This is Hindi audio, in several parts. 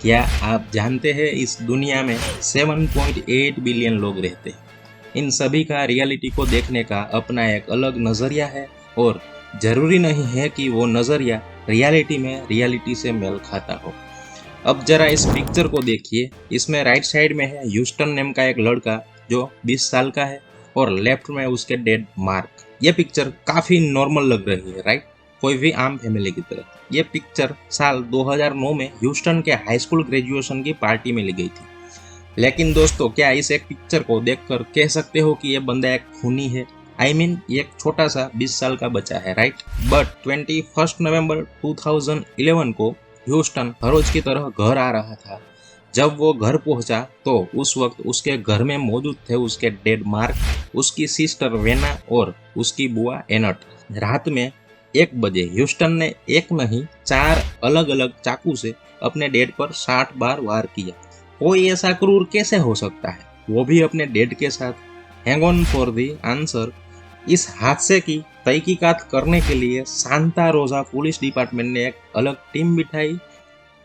क्या आप जानते हैं इस दुनिया में 7.8 बिलियन लोग रहते हैं। इन सभी का रियलिटी को देखने का अपना एक अलग नज़रिया है और ज़रूरी नहीं है कि वो नज़रिया रियलिटी में रियलिटी से मेल खाता हो। अब जरा इस पिक्चर को देखिए। इसमें राइट साइड में है ह्यूस्टन नेम का एक लड़का जो 20 साल का है और लेफ्ट में उसके डेड मार्क। ये पिक्चर काफ़ी नॉर्मल लग रही है, राइट? कोई भी आम फैमिली की तरह। ये पिक्चर साल 2009 में ह्यूस्टन के हाई स्कूल ग्रेजुएशन की पार्टी में ली गई थी। लेकिन दोस्तों, क्या इस एक पिक्चर को देखकर कह सकते हो कि ये बंदा एक खूनी है? ये एक छोटा सा 20 साल का बच्चा है, राइट? बट 21 नवंबर 2011 को ह्यूस्टन हर रोज की तरह घर आ रहा था। जब वो घर पहुंचा तो उस वक्त उसके घर में मौजूद थे उसके डेड मार्क, उसकी सिस्टर वेना और उसकी बुआ एनट। रात में 1 बजे ह्यूस्टन ने एक नहीं 4 अलग अलग चाकू से अपने डेड पर 60 बार वार किया। कोई ऐसा क्रूर कैसे हो सकता है, वो भी अपने डेड के साथ? Hang on for the answer. इस हादसे की तहकीकात करने के लिए सांता रोजा पुलिस डिपार्टमेंट ने एक अलग टीम बिठाई।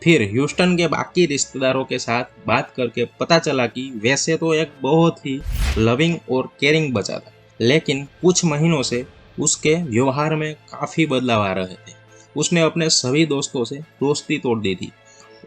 फिर ह्यूस्टन के बाकी रिश्तेदारों के साथ बात करके पता चला कि वैसे तो एक बहुत ही लविंग और केयरिंग बच्चा था, लेकिन कुछ महीनों से उसके व्यवहार में काफ़ी बदलाव आ रहे थे। उसने अपने सभी दोस्तों से दोस्ती तोड़ दी थी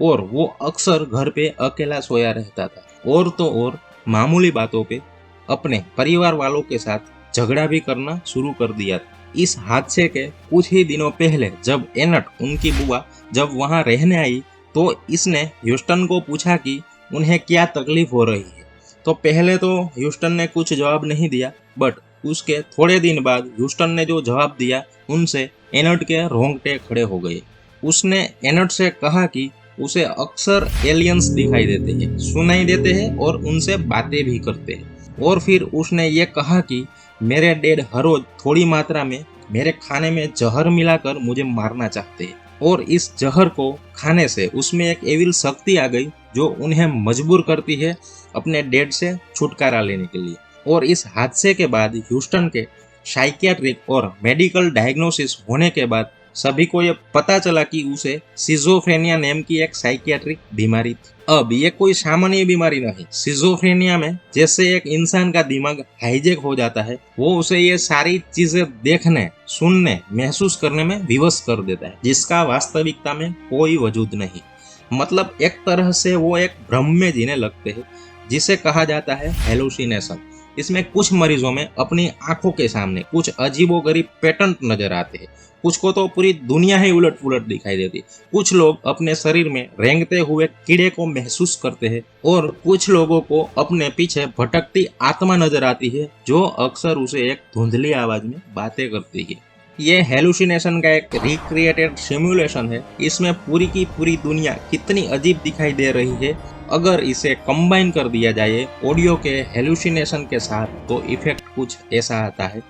और वो अक्सर घर पे अकेला सोया रहता था। और तो और मामूली बातों पे अपने परिवार वालों के साथ झगड़ा भी करना शुरू कर दिया था। इस हादसे के कुछ ही दिनों पहले जब एनट, उनकी बुआ, जब वहां रहने आई तो इसने ह्यूस्टन को पूछा कि उन्हें क्या तकलीफ हो रही है। तो पहले तो ह्यूस्टन ने कुछ जवाब नहीं दिया, बट उसके थोड़े दिन बाद ह्यूस्टन ने जो जवाब दिया उनसे एनट के रोंगटे खड़े हो गए। उसने एनट से कहा कि उसे अक्सर एलियंस दिखाई देते हैं, सुनाई देते हैं और उनसे बातें भी करते हैं। और फिर उसने ये कहा कि मेरे डेड हर रोज थोड़ी मात्रा में मेरे खाने में जहर मिलाकर मुझे मारना चाहते हैं और इस जहर को खाने से उसमें एक एविल शक्ति आ गई जो उन्हें मजबूर करती है अपने डेड से छुटकारा लेने के लिए। और इस हादसे के बाद ह्यूस्टन के साइकियाट्रिक और मेडिकल डायग्नोसिस होने के बाद सभी को ये पता चला कि उसे सिजोफ्रेनिया नाम की एक साइकियाट्रिक बीमारी थी। अब ये कोई सामान्य बीमारी नहीं। सिजोफ्रेनिया में जैसे एक इंसान का दिमाग हाईजेक हो जाता है, वो उसे ये सारी चीजें देखने, सुनने, महसूस करने में विवश कर देता है, जिसका वास्तविकता में कोई वजूद नहीं। मतलब एक तरह से वो एक भ्रम में जीने लगते हैं, जिसे कहा जाता है हेलुसिनेशन। इसमें कुछ मरीजों में अपनी आंखों के सामने कुछ अजीबोगरीब पैटर्न नजर आते हैं, कुछ को तो पूरी दुनिया ही उलट पुलट दिखाई देती। कुछ लोग अपने शरीर में रेंगते हुए कीड़े को महसूस करते हैं और कुछ लोगों को अपने पीछे भटकती आत्मा नजर आती है जो अक्सर उसे एक धुंधली आवाज में बातें करती है। ये हेलुसिनेशन का एक रिक्रिएटेड सिमुलेशन है। इसमें पूरी की पूरी दुनिया कितनी अजीब दिखाई दे रही है, अगर इसे कंबाइन कर दिया जाए ऑडियो के हेलुसिनेशन के साथ तो इफेक्ट कुछ ऐसा आता है।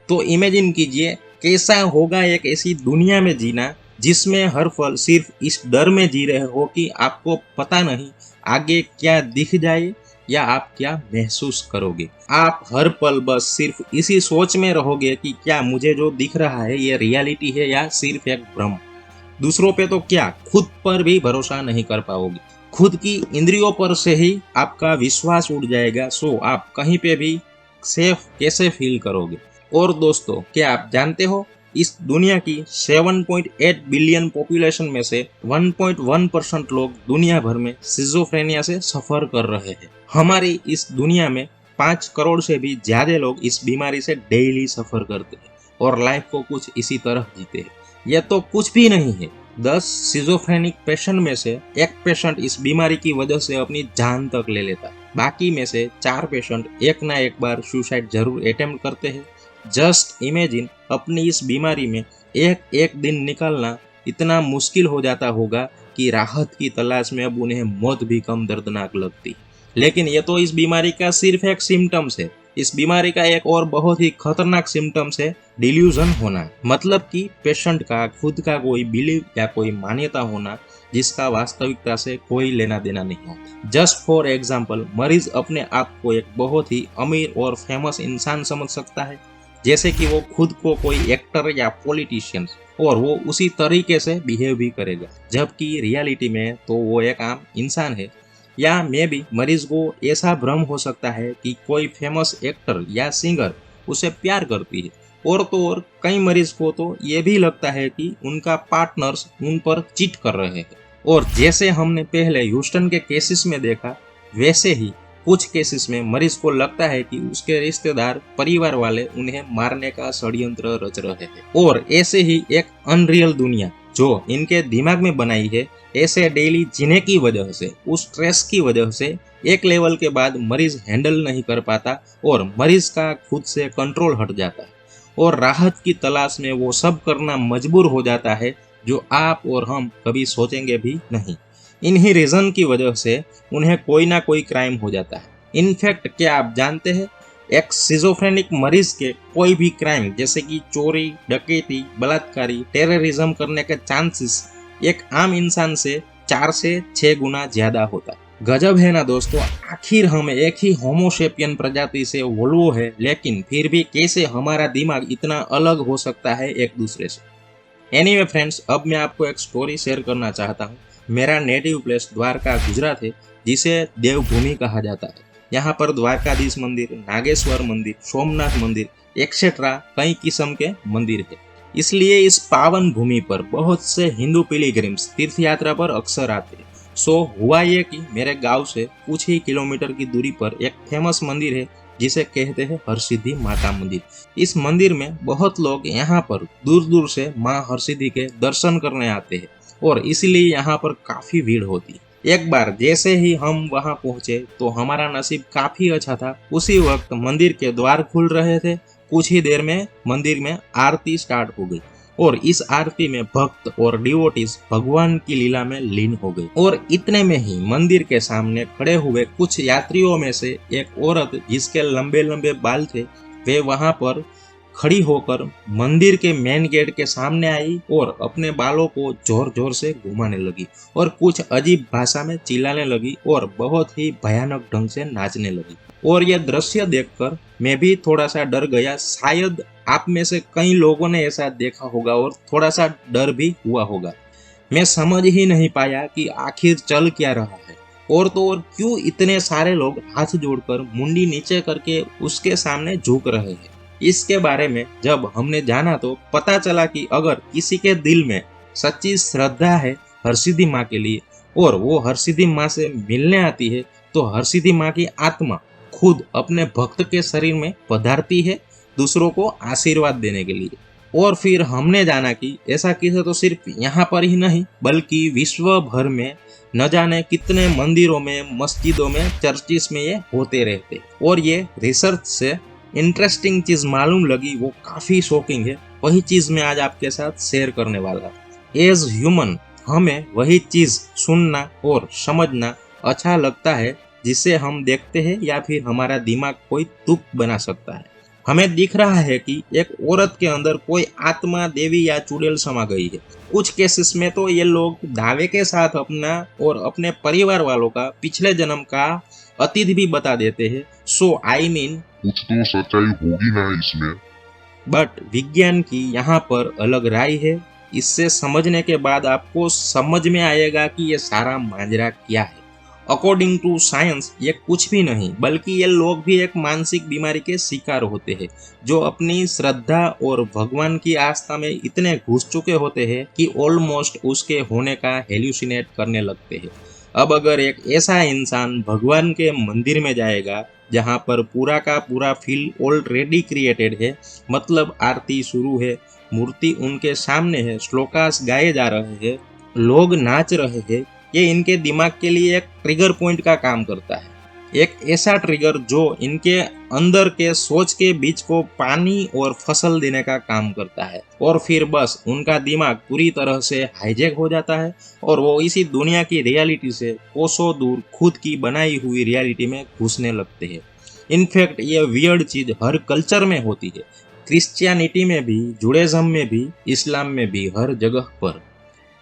तो इमेजिन कीजिए कैसा होगा एक ऐसी दुनिया में जीना जिसमें हर पल सिर्फ इस डर में जी रहे हो कि आपको पता नहीं आगे क्या दिख जाए या आप क्या महसूस करोगे। आप हर पल बस सिर्फ इसी सोच में रहोगे कि क्या मुझे जो दिख रहा है ये रियलिटी है या सिर्फ एक भ्रम। दूसरों पे तो क्या, खुद पर भी भरोसा नहीं कर पाओगे। खुद की इंद्रियों पर से ही आपका विश्वास उड़ जाएगा। सो आप कहीं पे भी सेफ कैसे फील करोगे। और दोस्तों, क्या आप जानते हो इस दुनिया की 7.8 बिलियन पॉपुलेशन में से 1.1% लोग दुनिया भर में सिजोफ्रेनिया से सफर कर रहे हैं। हमारी इस दुनिया में 5 करोड़ से भी ज्यादा लोग इस बीमारी से डेली सफर करते हैं और लाइफ को कुछ इसी तरह जीते हैं। यह तो कुछ भी नहीं है। 10 सिजोफ्रेनिक पेशेंट में से एक पेशेंट इस बीमारी की वजह से अपनी जान तक ले लेता है। बाकी में से 4 पेशेंट एक ना एक बार सुसाइड जरूर अटेम्प्ट करते हैं। जस्ट इमेजिन, अपनी इस बीमारी में एक दिन निकलना इतना मुश्किल हो जाता होगा कि राहत की तलाश में अब उन्हें मौत भी कम दर्दनाक लगती। लेकिन ये तो इस बीमारी का सिर्फ एक सिम्टम्स है। इस बीमारी का एक और बहुत ही खतरनाक सिम्टम्स है डिल्यूजन होना। मतलब कि पेशेंट का खुद का कोई बिलीव या कोई मान्यता होना जिसका वास्तविकता से कोई लेना देना नहीं हो। जस्ट फॉर एग्जाम्पल, मरीज अपने आप को एक बहुत ही अमीर और फेमस इंसान समझ सकता है, जैसे कि वो खुद को कोई एक्टर या पॉलिटिशियन, और वो उसी तरीके से बिहेव भी करेगा, जबकि रियलिटी में तो वो एक आम इंसान है। या मे भी मरीज को ऐसा भ्रम हो सकता है कि कोई फेमस एक्टर या सिंगर उसे प्यार करती है, और तो और कई मरीज को तो ये भी लगता है कि उनका पार्टनर्स उन पर चीट कर रहे हैं। और जैसे हमने पहले ह्यूस्टन के केसेस में देखा, वैसे ही कुछ केसेस में मरीज को लगता है कि उसके रिश्तेदार, परिवार वाले उन्हें मारने का षड्यंत्र रच रहे हैं। और ऐसे ही एक अनरियल दुनिया जो इनके दिमाग में बनाई है, ऐसे डेली जीने की वजह से, उस स्ट्रेस की वजह से एक लेवल के बाद मरीज हैंडल नहीं कर पाता और मरीज का खुद से कंट्रोल हट जाता है और राहत की तलाश में वो सब करना मजबूर हो जाता है जो आप और हम कभी सोचेंगे भी नहीं। इन्हीं रीजन की वजह से उन्हें कोई ना कोई क्राइम हो जाता है। इनफैक्ट क्या आप जानते हैं, एक सिजोफ्रेनिक मरीज के कोई भी क्राइम जैसे कि चोरी, डकैती, बलात्कारी, टेररिज्म करने के चांसेस एक आम इंसान से 4 से 6 गुना ज्यादा होता है। गजब है ना दोस्तों, आखिर हम एक ही होमोसेपियन प्रजाति से वोल्वो है, लेकिन फिर भी कैसे हमारा दिमाग इतना अलग हो सकता है एक दूसरे से। एनीवे फ्रेंड्स, अब मैं आपको एक स्टोरी शेयर करना चाहता हूँ। मेरा नेटिव प्लेस द्वारका गुजरात है, जिसे देवभूमि कहा जाता है। यहाँ पर द्वारकाधीश मंदिर, नागेश्वर मंदिर, सोमनाथ मंदिर एक्सेट्रा कई किस्म के मंदिर है। इसलिए इस पावन भूमि पर बहुत से हिंदू पिलग्रिम्स तीर्थ यात्रा पर अक्सर आते हैं। सो हुआ ये कि मेरे गांव से कुछ ही किलोमीटर की दूरी पर एक फेमस मंदिर है, जिसे कहते हैं हरसिद्धि माता मंदिर। इस मंदिर में बहुत लोग यहाँ पर दूर दूर से माँ हरसिद्धि के दर्शन करने आते हैं और इसीलिए यहाँ पर काफी भीड़ होती है। एक बार जैसे ही हम वहाँ पहुँचे तो हमारा नसीब काफी अच्छा था। उसी वक्त मंदिर के द्वार खुल रहे थे। कुछ ही देर में मंदिर में आरती स्टार्ट हो गई और इस आरती में भक्त और डिवोटीज भगवान की लीला में लीन हो गए। और इतने में ही मंदिर के सामने खड़े हुए कुछ यात्रियों में से एक औरत, जिसके लंबे लंबे बाल थे, वे वहां पर खड़ी होकर मंदिर के मेन गेट के सामने आई और अपने बालों को जोर जोर से घुमाने लगी और कुछ अजीब भाषा में चिल्लाने लगी और बहुत ही भयानक ढंग से नाचने लगी। और यह दृश्य देखकर मैं भी थोड़ा सा डर गया। शायद आप में से कई लोगों ने ऐसा देखा होगा और थोड़ा सा डर भी हुआ होगा। मैं समझ ही नहीं पाया कि आखिर चल क्या रहा है, और तो और क्यों इतने सारे लोग हाथ जोड़कर मुंडी नीचे करके उसके सामने झुक रहे हैं। इसके बारे में जब हमने जाना तो पता चला कि अगर किसी के दिल में सच्ची श्रद्धा है हरसिद्धि माँ के लिए और वो हरसिद्धि माँ से मिलने आती है, तो हरसिद्धि माँ की आत्मा खुद अपने भक्त के शरीर में पधारती है दूसरों को आशीर्वाद देने के लिए। और फिर हमने जाना कि ऐसा किस्सा तो सिर्फ यहाँ पर ही नहीं बल्कि विश्व भर में न जाने कितने मंदिरों में, मस्जिदों में, चर्चिस में ये होते रहते। और ये रिसर्च से इंटरेस्टिंग चीज मालूम लगी, वो काफी शॉकिंग है। वही चीज मैं आज आपके साथ शेयर करने वाला हूँ। एज ह्यूमन हमें वही चीज सुनना और समझना अच्छा लगता है जिसे हम देखते हैं या फिर हमारा दिमाग कोई तुक बना सकता है। हमें दिख रहा है कि एक औरत के अंदर कोई आत्मा, देवी या चुड़ैल समा गई है। कुछ केसेस में तो ये लोग दावे के साथ अपना और अपने परिवार वालों का पिछले जन्म का अतीत भी बता देते हैं। सो आई मीन कुछ तो सच्चाई होगी ना इसमें। बट विज्ञान की यहाँ पर अलग राय है। इससे समझने के बाद आपको समझ में आएगा कि ये सारा माजरा क्या है। अकॉर्डिंग टू साइंस ये कुछ भी नहीं बल्कि ये लोग भी एक मानसिक बीमारी के शिकार होते हैं, जो अपनी श्रद्धा और भगवान की आस्था में इतने घुस चुके होते हैं कि ऑलमोस्ट उसके होने का हेल्यूसिनेट करने लगते हैं। अब अगर एक ऐसा इंसान भगवान के मंदिर में जाएगा जहाँ पर पूरा का पूरा फील ऑलरेडी क्रिएटेड है, मतलब आरती शुरू है, मूर्ति उनके सामने है, श्लोकास गाए जा रहे हैं, लोग नाच रहे हैं, ये इनके दिमाग के लिए एक ट्रिगर पॉइंट का काम करता है। एक ऐसा ट्रिगर जो इनके अंदर के सोच के बीच को पानी और फसल देने का काम करता है। और फिर बस उनका दिमाग पूरी तरह से हाईजैक हो जाता है और वो इसी दुनिया की रियलिटी से कोसों दूर खुद की बनाई हुई रियलिटी में घुसने लगते हैं। इनफैक्ट ये वियर्ड चीज हर कल्चर में होती है, क्रिश्चियनिटी में भी, जुडाइज्म में भी, इस्लाम में भी, हर जगह पर।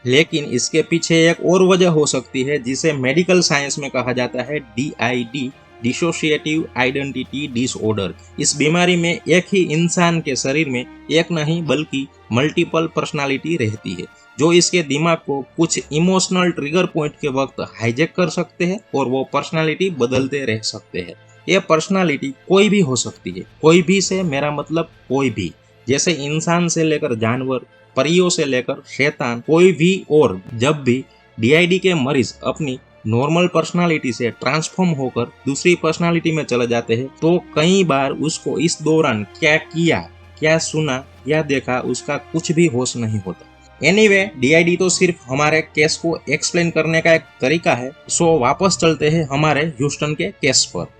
लेकिन इसके पीछे एक और वजह हो सकती है जिसे मेडिकल साइंस में कहा जाता है DID, डिसोशिएटिव आइडेंटिटी डिसऑर्डर। इस बीमारी में एक ही इंसान के शरीर में एक नहीं बल्कि मल्टीपल पर्सनालिटी रहती है, जो इसके दिमाग को कुछ इमोशनल ट्रिगर पॉइंट के वक्त हाईजैक कर सकते हैं और वो पर्सनालिटी बदलते रह सकते हैं। ये पर्सनालिटी कोई भी हो सकती है, कोई भी से मेरा मतलब कोई भी, जैसे इंसान से लेकर जानवर, परियों से लेकर शैतान, कोई भी। और जब भी DID के मरीज अपनी नॉर्मल पर्सनालिटी से ट्रांसफॉर्म होकर दूसरी पर्सनालिटी में चले जाते हैं तो कई बार उसको इस दौरान क्या किया, क्या सुना या देखा उसका कुछ भी होश नहीं होता। एनीवे, DID तो सिर्फ हमारे केस को एक्सप्लेन करने का एक तरीका है। सो वापस चलते हैं हमारे ह्यूस्टन के केस पर।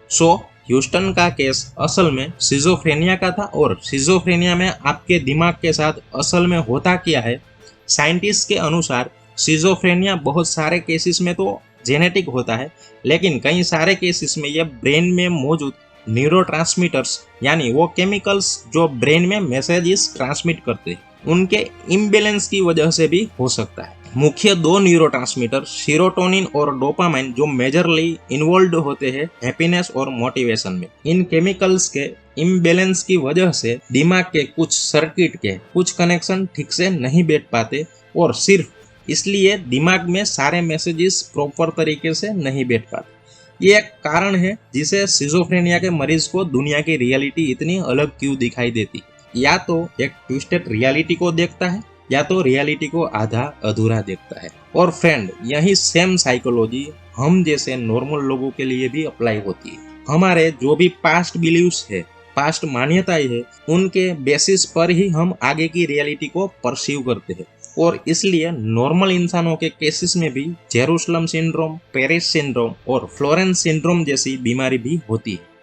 ह्यूस्टन का केस असल में सिजोफ्रेनिया का था और सिजोफ्रेनिया में आपके दिमाग के साथ असल में होता क्या है। साइंटिस्ट के अनुसार सिजोफ्रेनिया बहुत सारे केसेस में तो जेनेटिक होता है, लेकिन कई सारे केसेस में यह ब्रेन में मौजूद न्यूरोट्रांसमीटर्स यानी वो केमिकल्स जो ब्रेन में मैसेजेस ट्रांसमिट करते हैं, उनके इम्बैलेंस की वजह से भी हो सकता है। मुख्य दो न्यूरोट्रांसमीटर सीरोटोनिन और डोपामाइन जो मेजरली इन्वॉल्व होते हैं हैप्पीनेस और मोटिवेशन में। इन केमिकल्स के इम्बैलेंस की वजह से दिमाग के कुछ सर्किट के कुछ कनेक्शन ठीक से नहीं बैठ पाते और सिर्फ इसलिए दिमाग में सारे मैसेजेस प्रॉपर तरीके से नहीं बैठ पाते। ये एक कारण है जिसे सिजोफ्रेनिया के मरीज को दुनिया की रियलिटी इतनी अलग क्यों दिखाई देती। या तो एक ट्विस्टेड रियलिटी को देखता है या तो रियलिटी को आधा अधूरा देखता है। और फ्रेंड, यही सेम साइकोलॉजी हम जैसे नॉर्मल लोगों के लिए भी अप्लाई होती है। हमारे जो भी पास्ट बिलीव्स है, पास्ट मान्यताएं है, उनके बेसिस पर ही हम आगे की रियलिटी को परसीव करते हैं। और इसलिए नॉर्मल इंसानों के केसेस में भी जेरूसलम सिंड्रोम, पेरिस सिंड्रोम और फ्लोरेंस सिंड्रोम जैसी बीमारी भी होती है।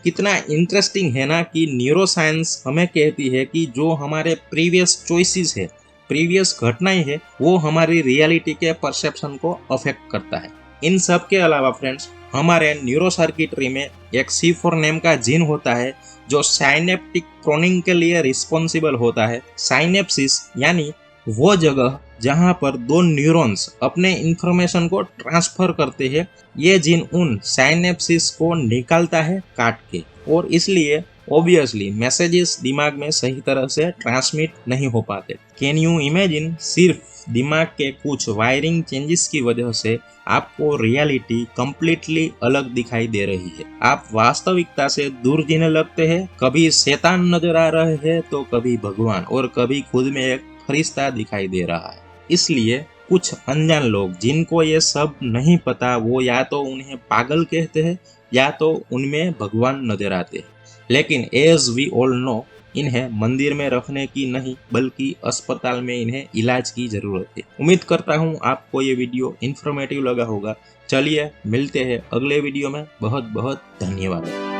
कितना इंटरेस्टिंग है ना कि न्यूरोसाइंस हमें कहती है कि जो हमारे प्रीवियस चॉइसेस है, प्रीवियस घटनाएं है, वो हमारी रियलिटी के परसेप्शन को अफेक्ट करता है। इन सब के अलावा फ्रेंड्स, हमारे न्यूरो सर्किटरी में एक C4 नेम का जीन होता है जो साइनेप्टिक प्रोनिंग के लिए रिस्पॉन्सिबल होता है। साइनेप्सिस यानी वो जगह जहां पर दो न्यूरॉन्स अपने इंफॉर्मेशन को ट्रांसफर करते हैं, ये जीन उन साइनेप्सिस को निकालता है काट के, और इसलिए ऑब्वियसली मैसेजेस दिमाग में सही तरह से ट्रांसमिट नहीं हो पाते। कैन यू इमेजिन, सिर्फ दिमाग के कुछ वायरिंग चेंजेस की वजह से आपको रियलिटी कंप्लीटली अलग दिखाई दे रही है। आप वास्तविकता से दूर जीने लगते हैं, कभी शैतान नजर आ रहे हैं तो कभी भगवान, और कभी खुद में एक फरिश्ता दिखाई दे रहा है। इसलिए कुछ अनजान लोग जिनको ये सब नहीं पता, वो या तो उन्हें पागल कहते हैं या तो उनमें भगवान नजर आते हैं। लेकिन एज वी ऑल नो, इन्हें मंदिर में रखने की नहीं बल्कि अस्पताल में इन्हें इलाज की जरूरत है। उम्मीद करता हूँ आपको ये वीडियो इन्फॉर्मेटिव लगा होगा। चलिए मिलते हैं अगले वीडियो में। बहुत बहुत धन्यवाद।